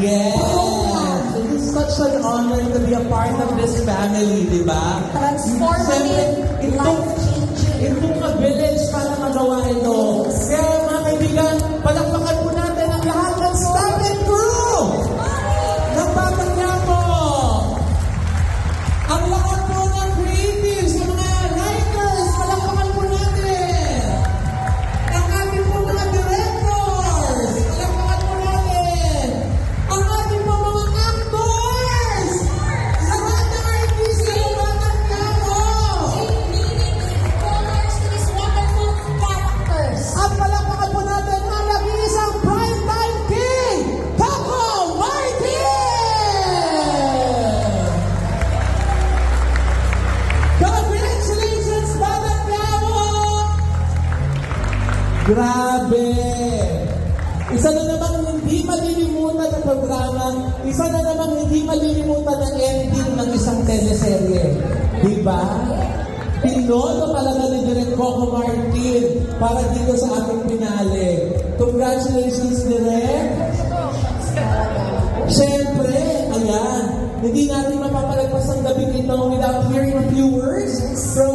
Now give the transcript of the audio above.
Yes! It is such an honor to be a part of this family, di ba? Transformative, Siyempre, life-changing. it took a village para magawa ito. Kaya mga kaibigan, palakpakan po natin ang lahat ng staff and crew ng Batang Quiapo. Ang lahat po ng creatives, ng mga writers, palakpakan po natin. Ang ating po mga directors, palakpakan po natin. Ang ating po mga actors, lahat ng artista ng Batang Quiapo. At palakpakan po natin ang nag-iisang primetime king, Coco Martin! Congratulations, Batang Quiapo! Grabe! Isa na namang hindi malilimutan ng programa, isa na namang hindi malilimutan ng ending ng isang teleserye. Diba? Pinoto talaga ni Direk Coco Martin para dito sa ating finale. Congratulations, Direk! Siyempre, ayan, hindi natin mapapalagpas ang gabi ito